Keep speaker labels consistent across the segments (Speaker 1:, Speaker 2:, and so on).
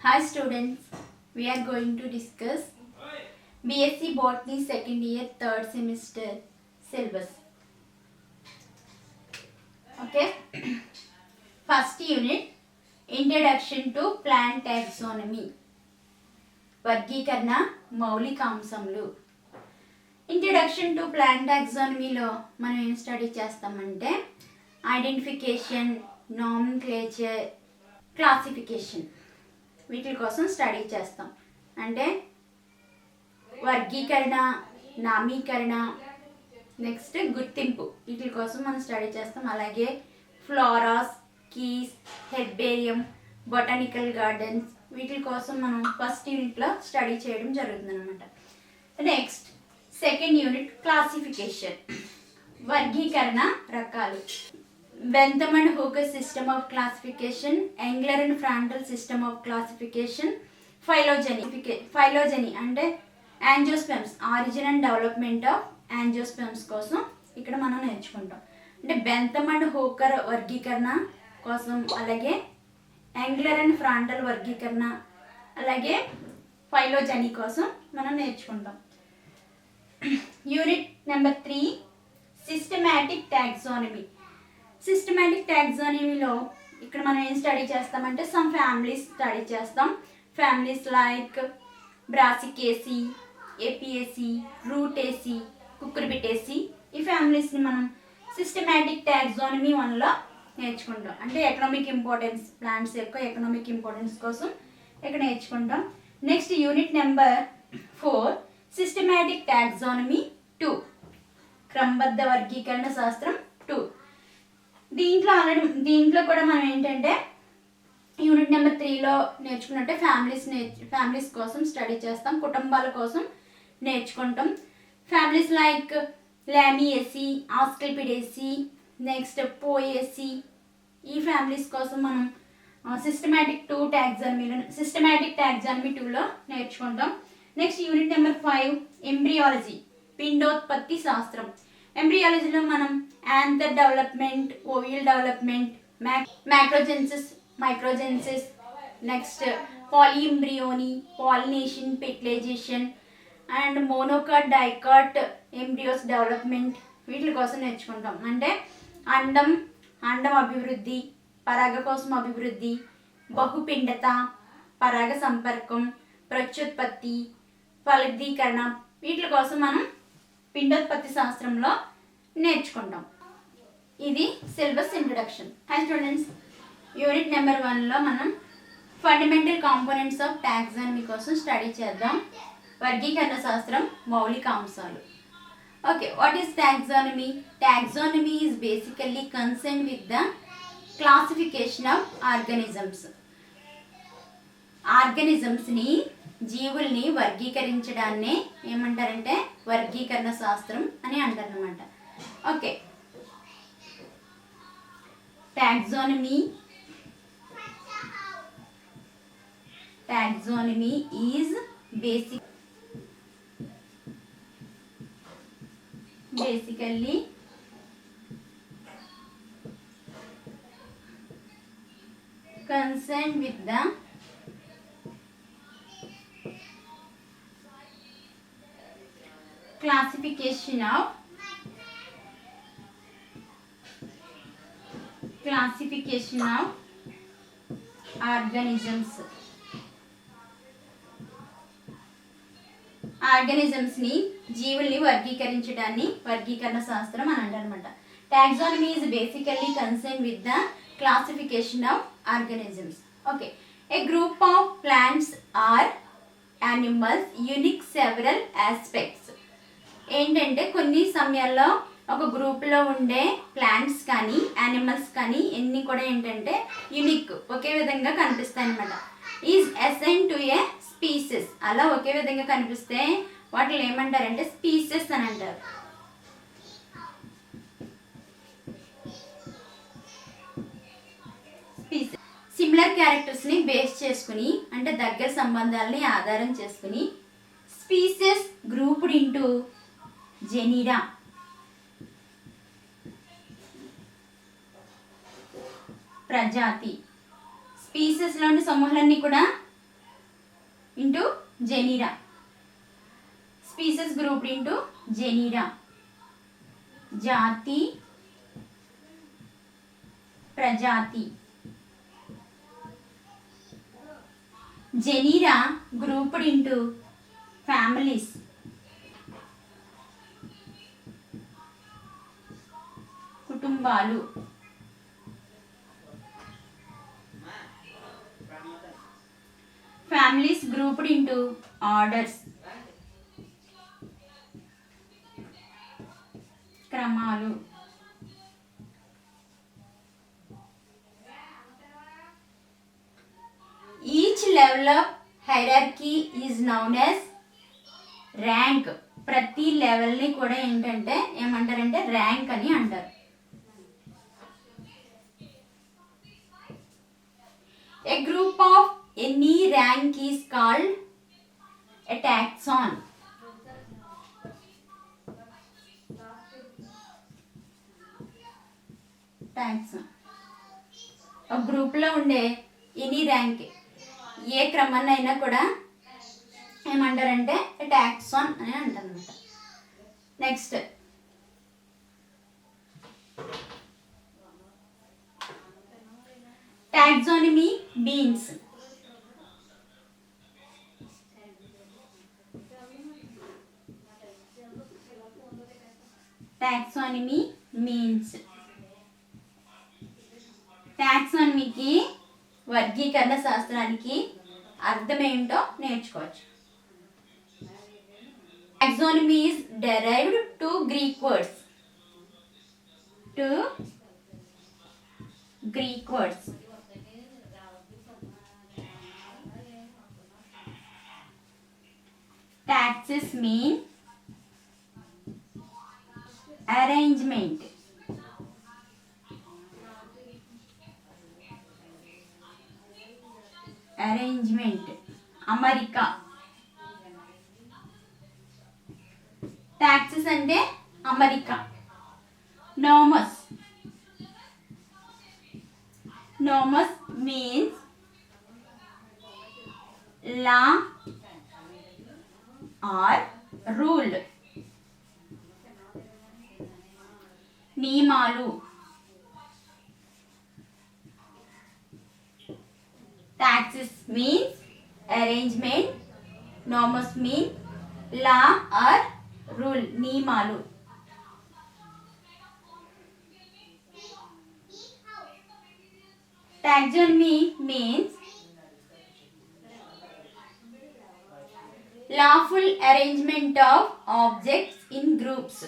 Speaker 1: Hi students, we are going to discuss BSc Botany second year third semester syllabus. Okay, first unit Introduction to Plant Taxonomy. వర్గీకరణ మౌలికాంశములు. Introduction to plant టాక్సానమీలో మనం ఏం study చేస్తామంటే identification, nomenclature, classification వీటి కోసం study చేస్తాం. అంటే వర్గీకరణ, నామీకరణ, next గుర్తింపు వీటి కోసం మనం స్టడీ చేస్తాం. అలాగే ఫ్లోరాస్, కీస్, హెర్బేరియం, బొటానికల్ గార్డెన్స్ వీటి కోసం మనం ఫస్ట్ యూనిట్లో స్టడీ చేయడం జరుగుతుంది అనమాట. నెక్స్ట్ సెకండ్ యూనిట్ క్లాసిఫికేషన్, వర్గీకరణ రకాలు. Bentham and Hooker system of classification, Engler and Prandtl system of classification, phylogeny అంటే angiosperms, origin and development of angiosperms కోసం ఇక్కడ మనం నేర్చుకుంటాం. అంటే బెంథమ్ అండ్ హూకర్ వర్గీకరణ కోసం, అలాగే యాంగ్లర్ అండ్ ఫ్రాంటల్ వర్గీకరణ, అలాగే ఫైలోజెనీ కోసం మనం నేర్చుకుంటాం. Unit number 3 systematic taxonomy. Systematic టాక్సానమీలో ఇక్కడ మనం ఏం స్టడీ చేస్తామంటే సమ్ ఫ్యామిలీస్ స్టడీ చేస్తాం. Families like Brassicaceae, Apiaceae, Rutaceae, Cucurbitaceae, ఈ ఫ్యామిలీస్ని మనం సిస్టమాటిక్ టాక్సానమీ 1లో నేర్చుకుంటాం. అంటే ఎకనామిక్ ఇంపార్టెన్స్, ప్లాంట్స్ యొక్క ఎకనామిక్ ఇంపార్టెన్స్ కోసం ఇక్కడ నేర్చుకుంటాం. Next unit number 4 systematic taxonomy 2, క్రమబద్ధ వర్గీకరణ శాస్త్రం 2. దీంట్లో కూడా మనం ఏంటంటే యూనిట్ నెంబర్ 3లో నేర్చుకున్నట్టే ఫ్యామిలీస్ కోసం స్టడీ చేస్తాం, కుటుంబాల కోసం నేర్చుకుంటాం. Families like Lamiaceae, Asclepiadaceae, next Poaceae, ఈ ఫ్యామిలీస్ కోసం మనం సిస్టమాటిక్ టాక్సానమీ 2లో నేర్చుకుంటాం. నెక్స్ట్ యూనిట్ నెంబర్ 5 ఎంబ్రియాలజీ, పిండోత్పత్తి శాస్త్రం. ఎంబ్రియాలజీలో మనం anther development, ovule development, macrogenesis, microgenesis, next polyembryony, pollination, fertilisation and monocot, dicot embryos development వీటి కోసం నేర్చుకుంటాం. అంటే అండం అభివృద్ధి, పరాగ కోసం అభివృద్ధి, బహుపిండత, పరాగ సంపర్కం, ప్రత్యుత్పత్తి, ఫలదీకరణ వీటి కోసం మనం పిండోత్పత్తి శాస్త్రంలో నేర్చుకుంటాం. ఇది syllabus introduction. Hi students, unit number 1లో మనం ఫండమెంటల్ కాంపోనెంట్స్ ఆఫ్ టాక్సానమీ కోసం స్టడీ చేద్దాం. వర్గీకరణ శాస్త్రం మౌలిక అంశాలు. Okay, what is taxonomy? Taxonomy is basically concern with the classification of ఆర్గానిజమ్స్ని, జీవుల్ని వర్గీకరించడాన్నే ఏమంటారంటే వర్గీకరణ శాస్త్రం అని అంటారనమాట. Okay, taxonomy is basically concerned with the classification of ఆర్గానిజమ్స్ని, జీవుల్ని వర్గీకరించడాన్ని వర్గీకరణ శాస్త్రం అని అంటారనమాట. Taxonomy is basically concern with the classification of organisms. Okay, A group of plants or animals unique several aspects. ఏంటంటే కొన్ని సమయాల్లో ఒక గ్రూప్లో ఉండే ప్లాంట్స్ కానీ యానిమల్స్ కానీ ఎన్ని కూడా ఏంటంటే యూనిక్, ఒకే విధంగా కనిపిస్తాయి అన్నమాట. Is assign to A species. అలా ఒకే విధంగా కనిపిస్తే వాటిని ఏమంటారంటే స్పీసెస్ అని అంటారు. సిమిలర్ క్యారెక్టర్స్ని బేస్ చేసుకుని, అంటే దగ్గర సంబంధాలని ఆధారం చేసుకుని స్పీసెస్ గ్రూప్డ్ ఇంటూ జెనిరా, ప్రజాతి, స్పీసెస్లోని సమూహాలన్నీ కూడా into genera. Species grouped into genera. Jati, prajati. Genera grouped into families. Kutumbalu. Families grouped into orders. Kramalu. Each level of hierarchy is known as rank. ప్రతి లెవెల్ని కూడా ఏంటంటే ఏమంటారంటే ర్యాంక్ అని అంటారు. A group of any rank is called a taxon. Taxon. ఒక గ్రూప్లో ఉండే ఎనీ ర్యాంక్ ఏ క్రమాన్ని అయినా కూడా ఏమంటారంటే టాక్సాన్ అని అంటారు అనమాట. నెక్స్ట్ టాక్సానమీ మీన్స్ టాక్సానమీకి వర్గీకరణ శాస్త్రానికి అర్థం ఏంటో నేర్చుకోవచ్చు. Taxonomy is derived two Greek words. Taxis mean arrangement. అమరిక. టాక్సెస్ అంటే అమరిక. Nomos means law or rule. నియమాలు. Taxes means arrangement. Nomos mean law or rule. నియమాలు. Taxonomy means lawful arrangement of objects in groups.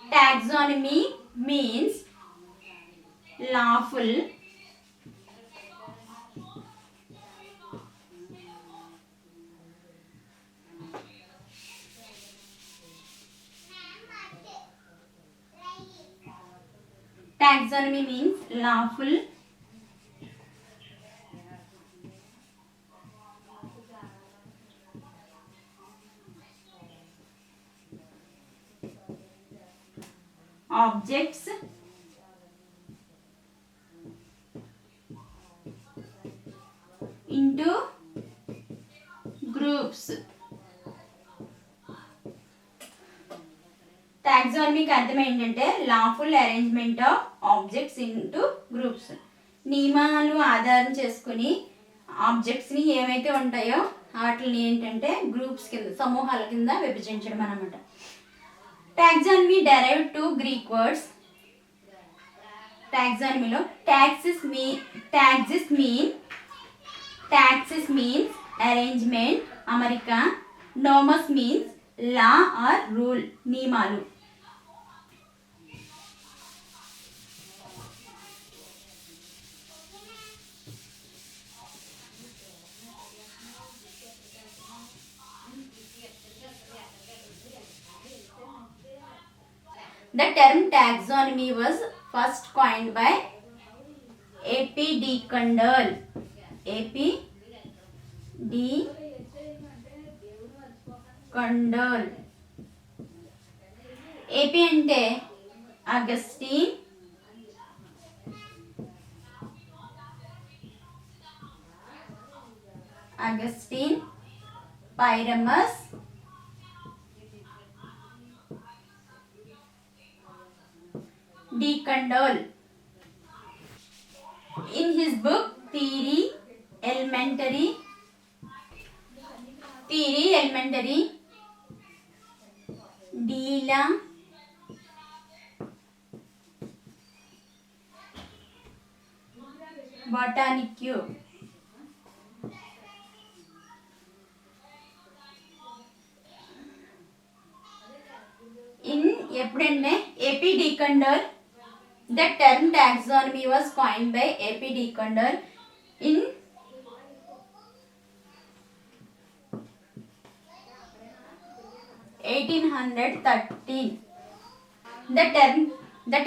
Speaker 1: Taxonomy means lawful Taxonomy means lawful objects into groups. టాక్సానమీకి అర్థం ఏంటంటే lawful arrangement of objects into groups. నియమాలు ఆధారం చేసుకుని ఆబ్జెక్ట్స్ని ఏమైతే ఉంటాయో వాటిని ఏంటంటే గ్రూప్స్ కింద సమూహాల కింద విభజించడం అన్నమాట. Taxonomy derived two Greek words. టాక్సానమీలో టాక్సిస్ మీన్స్ అరేంజ్మెంట్ అమరిక. Nomos means law or rule నియమాలు. The term taxonomy was first coined by A.P. de Candolle. AP అంటే Augustine Augustine, Pyramus, de Candolle. In his book Theory Elementary, de la Botanique. ఎప్పుడంటే A D కండోల్, the term taxonomy was coined by A.P. de Candolle in 1813. The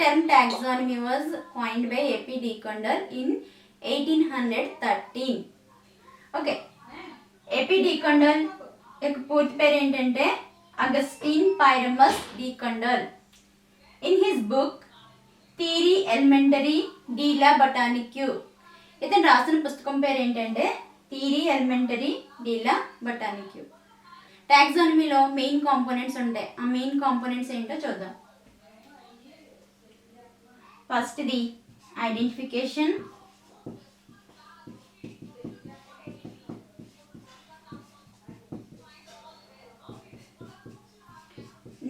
Speaker 1: term taxonomy was coined by A.P. de Candolle in 1813. Okay, A P D Candolle యొక్క పూర్తి పేరు ఏంటంటే Augustin Pyramus de Candolle. In his book theory elementary de la botanique, ఇతను రాసిన పుస్తకం పేరు ఏంటంటే theory elementary de la botanique. టాక్సానమీలో మెయిన్ కాంపోనెంట్స్ ఉంటాయి. ఆ మెయిన్ కాంపోనెంట్స్ ఏంటో చూద్దాం. ఫస్ట్ది identification,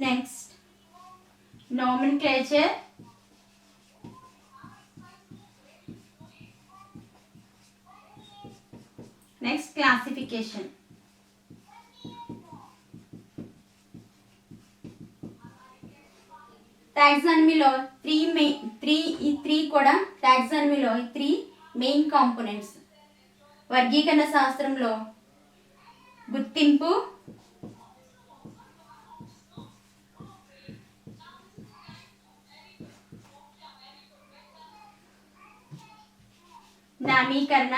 Speaker 1: next nomenclature, next classification. టాక్సానమీలో త్రీ కూడా టాక్సానమీలో త్రీ మెయిన్ కాంపోనెంట్స్. వర్గీకరణ శాస్త్రంలో గుర్తింపు, నామీకరణ,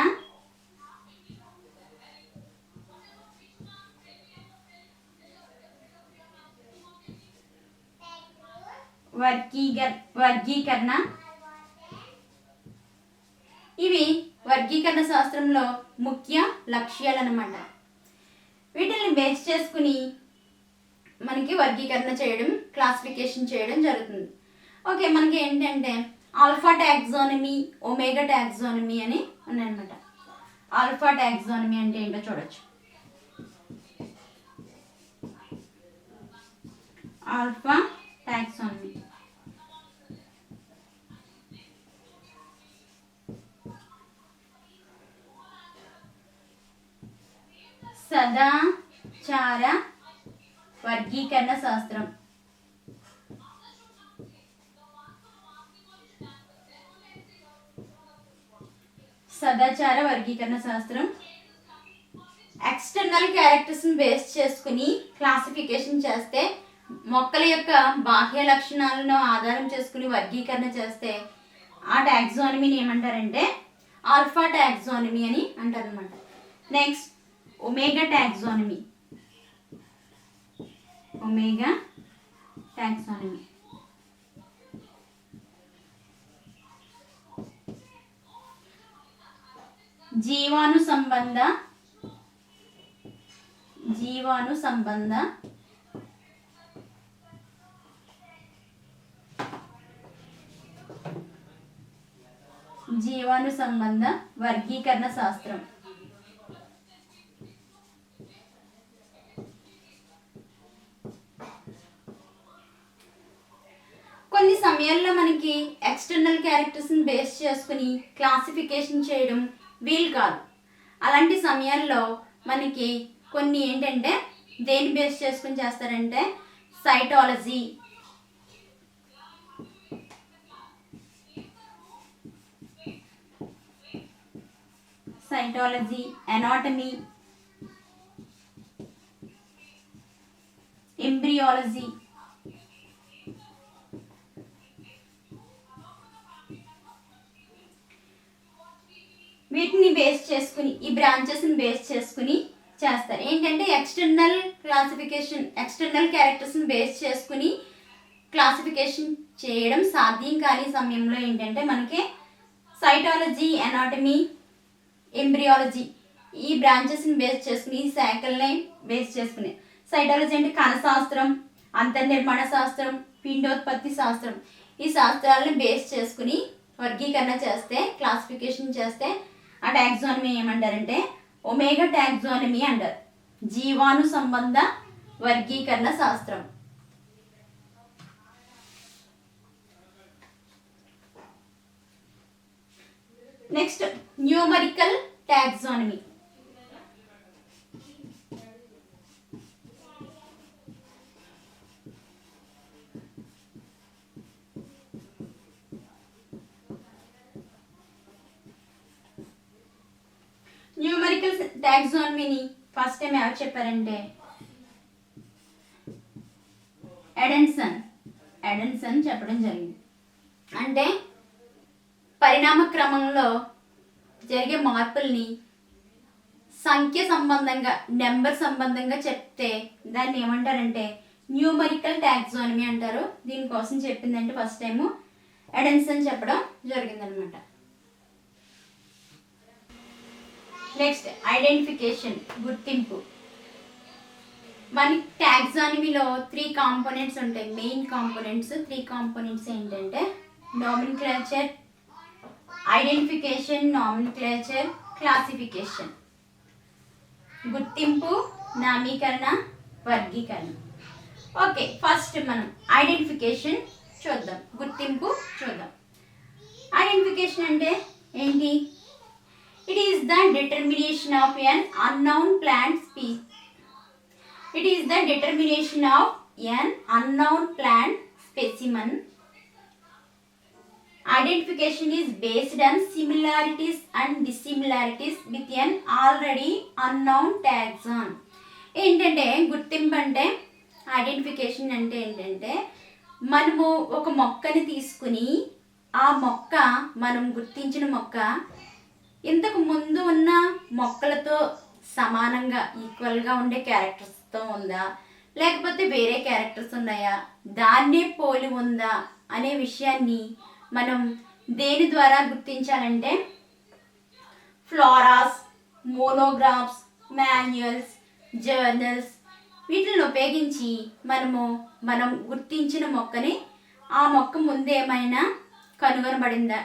Speaker 1: వర్గీకరణ. ఇవి వర్గీకరణ శాస్త్రంలో ముఖ్య లక్ష్యాలు అన్నమాట. వీటిని బేస్ చేసుకుని మనకి వర్గీకరణ చేయడం, క్లాసిఫికేషన్ చేయడం జరుగుతుంది. ఓకే, మనకి ఏంటంటే ఆల్ఫా టాక్సానమీ, ఒమేగా టాక్సానమీ అని ఉన్నాయన్నమాట. ఆల్ఫా టాక్సానమీ అంటే ఏంటో చూడొచ్చు. ఆల్ఫా టాక్సానమీ సదాచార వర్గీకరణ శాస్త్రం. సదాచార వర్గీకరణ శాస్త్రం ఎక్స్టర్నల్ క్యారెక్టర్స్ని బేస్ చేసుకుని క్లాసిఫికేషన్ చేస్తే, మొక్కల యొక్క బాహ్య లక్షణాలను ఆధారం చేసుకుని వర్గీకరణ చేస్తే ఆ టాక్సానమీని ఏమంటారంటే ఆల్ఫా టాక్సానమీ అని అంటారు అనమాట. Next omega taxonomy. Omega taxonomy జీవాణు సంబంధ వర్గీకరణ శాస్త్రం. కొన్ని సమయాల్లో మనకి ఎక్స్టర్నల్ క్యారెక్టర్స్ని బేస్ చేసుకుని క్లాసిఫికేషన్ చేయడం వీలు కాదు. అలాంటి సమయాల్లో మనకి కొన్ని ఏంటంటే దేని బేస్ చేసుకుని చేస్తారంటే సైటాలజీ, ఎనాటమీ, ఎంబ్రియాలజీ, వీటిని బేస్ చేసుకుని, ఈ బ్రాంచెస్ని బేస్ చేసుకుని చేస్తారు. ఏంటంటే ఎక్స్టర్నల్ క్యారెక్టర్స్ని బేస్ చేసుకుని క్లాసిఫికేషన్ చేయడం సాధ్యం కాని సమయంలో ఏంటంటే మనకి సైటాలజీ, ఎనాటమీ, ఎంబ్రియాలజీ ఈ బ్రాంచెస్ని బేస్ చేసుకుని, ఈ శాఖల్ని బేస్ చేసుకుని సైటాలజీ అంటే కణశాస్త్రం, అంతర్నిర్మాణ శాస్త్రం, పిండోత్పత్తి శాస్త్రం, ఈ శాస్త్రాలను బేస్ చేసుకుని వర్గీకరణ చేస్తే, క్లాసిఫికేషన్ చేస్తే ఆ టాక్సానమీ ఏమంటారంటే ఒమేగా టాక్సానమీ అంటారు. జీవాణు సంబంధ వర్గీకరణ శాస్త్రం. Next numerical taxonomy. న్యూమరికల్ టాక్సానమీని ఫస్ట్ టైం ఎవరు చెప్పారంటే ఎడెన్సన్ చెప్పడం జరిగింది. అంటే పరిణామ క్రమంలో జరిగే మార్పుల్ని సంఖ్య సంబంధంగా, నెంబర్ సంబంధంగా చెప్తే దాన్ని ఏమంటారంటే న్యూమరికల్ టాక్సానమీ అంటారు. దీనికోసం చెప్పిందంటే ఫస్ట్ టైము ఎడెన్సన్ చెప్పడం జరిగిందనమాట. నెక్స్ట్ ఐడెంటిఫికేషన్, గుర్తింపు. మనకి టాక్సానమీలో 3 కాంపోనెంట్స్ ఉంటాయి. మెయిన్ కాంపోనెంట్స్ 3 కాంపోనెంట్స్ ఏంటంటే నామినిక్లేచర్, ఐడెంటిఫికేషన్, నామినిక్లేచర్, క్లాసిఫికేషన్. గుర్తింపు, నామీకరణ, వర్గీకరణ. ఓకే, ఫస్ట్ మనం ఐడెంటిఫికేషన్ చూద్దాం, గుర్తింపు చూద్దాం. ఐడెంటిఫికేషన్ అంటే ఏంటి? It is the determination of an unknown plant species. It is the determination of an unknown plant specimen. Identification is based on similarities and dissimilarities with an already unknown taxon. ఏంటంటే గుర్తింపు అంటే, identification అంటే ఏంటంటే మనము ఒక మొక్కని తీసుకుని ఆ మొక్క, మనం గుర్తించిన మొక్క ఇంతకు ముందు ఉన్న మొక్కలతో సమానంగా, ఈక్వల్గా ఉండే క్యారెక్టర్స్తో ఉందా, లేకపోతే వేరే క్యారెక్టర్స్ ఉన్నాయా, దాన్నే పోలి ఉందా అనే విషయాన్ని మనం దేని ద్వారా గుర్తించాలంటే ఫ్లోరాస్, మోనోగ్రాఫ్స్, మాన్యువల్స్, జర్నల్స్, వీటిని ఉపయోగించి మనం గుర్తించిన మొక్కని ఆ మొక్క ముందు ఏమైనా కనుగొనబడిందా,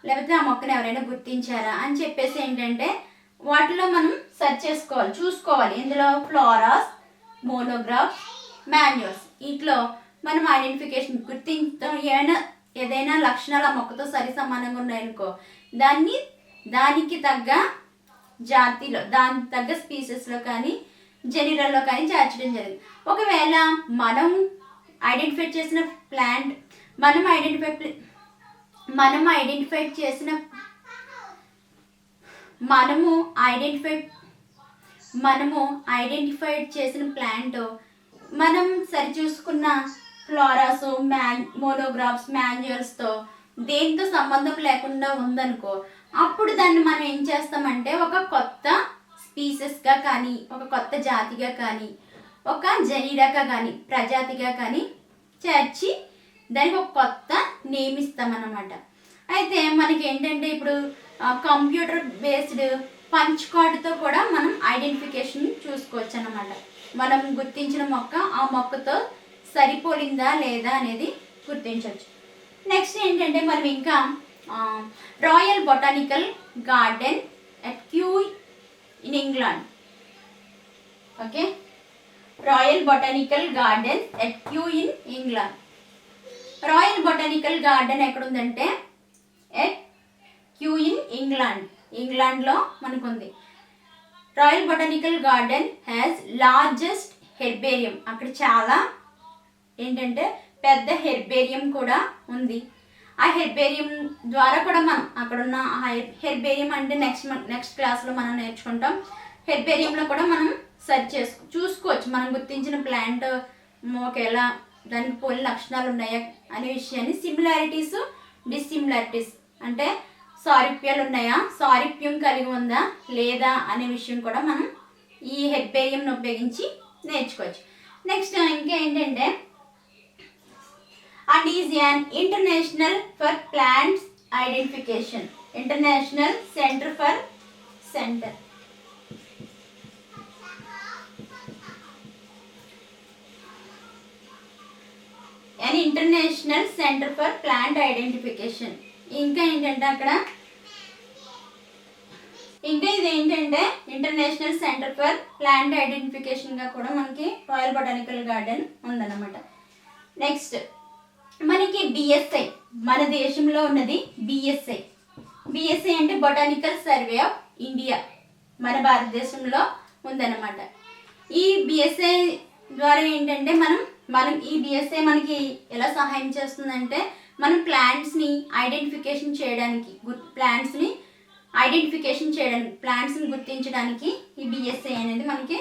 Speaker 1: లేకపోతే ఆ మొక్కను ఎవరైనా గుర్తించారా అని చెప్పేసి ఏంటంటే వాటిలో మనం సెర్చ్ చేసుకోవాలి, చూసుకోవాలి. ఇందులో ఫ్లోరాస్, మోనోగ్రాఫ్, మాన్యువల్స్, వీటిలో మనం ఐడెంటిఫికేషన్ గుర్తించడం, ఏదైనా లక్షణాలు ఆ మొక్కతో సరి సమానంగా ఉన్నాయనుకో దానికి తగ్గ జాతిలో, దానికి తగ్గ స్పీసెస్లో కానీ జెనిరల్లో కానీ చేర్చడం జరిగింది. ఒకవేళ మనం ఐడెంటిఫై చేసిన ప్లాంట్, మనం ఐడెంటిఫైడ్ చేసిన ప్లాంట్ మనం సరిచూసుకున్న ఫ్లోరాస్, మోనోగ్రాఫ్స్, మాన్యువల్స్తో దేంతో సంబంధం లేకుండా ఉందనుకో, అప్పుడు దాన్ని మనం ఏం చేస్తామంటే ఒక కొత్త స్పీసెస్గా కానీ, ఒక కొత్త జాతిగా కానీ, ఒక జనీరాగా కానీ, ప్రజాతిగా కానీ చేర్చి దానికి ఒక కొత్త నేమ్ ఇస్తామన్నమాట. అయితే మనకి ఏంటంటే ఇప్పుడు కంప్యూటర్ బేస్డ్ పంచ్ కార్డుతో కూడా మనం ఐడెంటిఫికేషన్ చూసుకోవచ్చు అన్నమాట. మనం గుర్తించిన మొక్క ఆ మొక్కతో సరిపోలిందా లేదా అనేది గుర్తించవచ్చు. నెక్స్ట్ ఏంటంటే మనం ఇంకా Royal Botanical Garden at Kew in England. Okay, Royal Botanical Garden at Kew in England. Royal Botanical Garden ఎక్కడుందంటే ఎట్ క్యూ ఇన్ ఇంగ్లాండ్లో మనకు ఉంది. Royal Botanical Garden has largest herbarium. అక్కడ చాలా ఏంటంటే పెద్ద హెర్బేరియం కూడా ఉంది. ఆ హెర్బేరియం ద్వారా కూడా మనం అక్కడున్న హెర్బేరియం అంటే నెక్స్ట్ క్లాస్లో మనం నేర్చుకుంటాం. హెర్బేరియంలో కూడా మనం సెర్చ్ చూసుకోవచ్చు, మనం గుర్తించిన ప్లాంట్ ఒకవేళ దానికి పోలిన లక్షణాలు ఉన్నాయా అనే విషయాన్ని. సిమిలారిటీస్, డిస్సిమిలారిటీస్ అంటే సారూప్యాలు ఉన్నాయా, సారూప్యం కలిగి ఉందా లేదా అనే విషయం కూడా మనం ఈ హెర్బేరియంను ఉపయోగించి నేర్చుకోవచ్చు. నెక్స్ట్ ఇంకా ఏంటంటే and is an international for plants identification, international center for center. an international centre for plant identification. ఇంకా ఏంటంటే అక్కడ ఇంకా ఇది ఏంటంటే ఇంటర్నేషనల్ సెంటర్ ఫర్ ప్లాంట్ ఐడెంటిఫికేషన్గా కూడా మనకి రాయల్ బొటానికల్ గార్డెన్ ఉందన్నమాట. నెక్స్ట్ మనకి బిఎస్ఐ, మన దేశంలో ఉన్నది బిఎస్ఐ. బిఎస్ఐ అంటే బొటానికల్ సర్వే ఆఫ్ ఇండియా, మన భారతదేశంలో ఉందన్నమాట. ఈ బిఎస్ఐ ద్వారా ఏంటంటే మనం ఈ బిఎస్ఐ మనకి ఎలా సహాయం చేస్తుందంటే మనం ప్లాంట్స్ని ఐడెంటిఫికేషన్ చేయడానికి, ప్లాంట్స్ని గుర్తించడానికి ఈ బిఎస్ఐ అనేది మనకి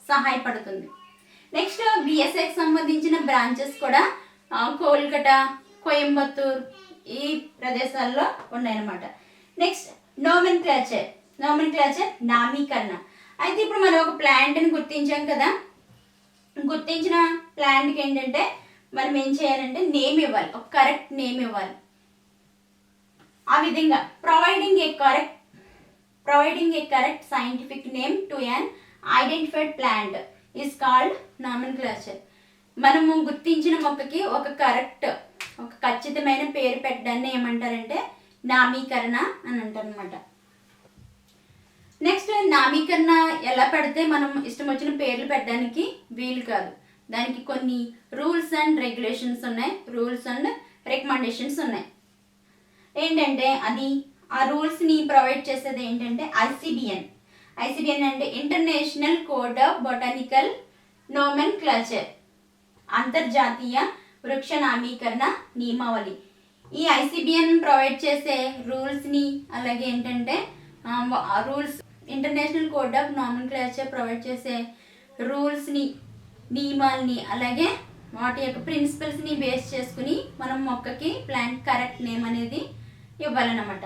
Speaker 1: సహాయపడుతుంది. నెక్స్ట్ బిఎస్ఐకి సంబంధించిన బ్రాంచెస్ కూడా కోల్కతా, కోయంబత్తూర్ ఈ ప్రదేశాల్లో ఉన్నాయన్నమాట. నెక్స్ట్ నోమెన్క్లేచర్, నామీకరణ. అయితే ఇప్పుడు మనం ఒక ప్లాంట్ని గుర్తించాం కదా, గుర్తించిన ప్లాంట్కి ఏంటంటే మనం ఏం చేయాలంటే నేమ్ ఇవ్వాలి, ఒక కరెక్ట్ నేమ్ ఇవ్వాలి. ఆ విధంగా providing a correct scientific name to an identified plant is called nomenclature. మనము గుర్తించిన మొక్కకి ఒక ఖచ్చితమైన పేరు పెట్టడాన్ని ఏమంటారంటే నామీకరణ అని అంటారు అనమాట. నెక్స్ట్ నామీకరణ ఎలా పెడితే మనం ఇష్టం వచ్చిన పేర్లు పెట్టడానికి వీలు కాదు. దానికి కొన్ని రూల్స్ అండ్ రెగ్యులేషన్స్ ఉన్నాయి, రూల్స్ అండ్ రికమెండేషన్స్ ఉన్నాయి. ఏంటంటే ఆ రూల్స్ని ప్రొవైడ్ చేసేది ఏంటంటే ఐసిబిఎన్ అంటే ఇంటర్నేషనల్ కోడ్ ఆఫ్ బొటానికల్ నోమెన్క్లేచర్, అంతర్జాతీయ వృక్ష నామీకరణ నియమావళి. ఈ ఐసిబిఎన్ ప్రొవైడ్ చేసే రూల్స్ని, అలాగే ఏంటంటే rules international code of nomenclature provide చేసే రూల్స్ని, నియమాల్ని, అలాగే వాటి యొక్క ప్రిన్సిపల్స్ని బేస్ చేసుకుని మనం మొక్కకి ప్లాంట్ కరెక్ట్ నేమ్ అనేది ఇవ్వాలన్నమాట.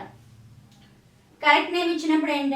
Speaker 1: కరెక్ట్ నేమ్ ఇచ్చినప్పుడు ఏంటంటే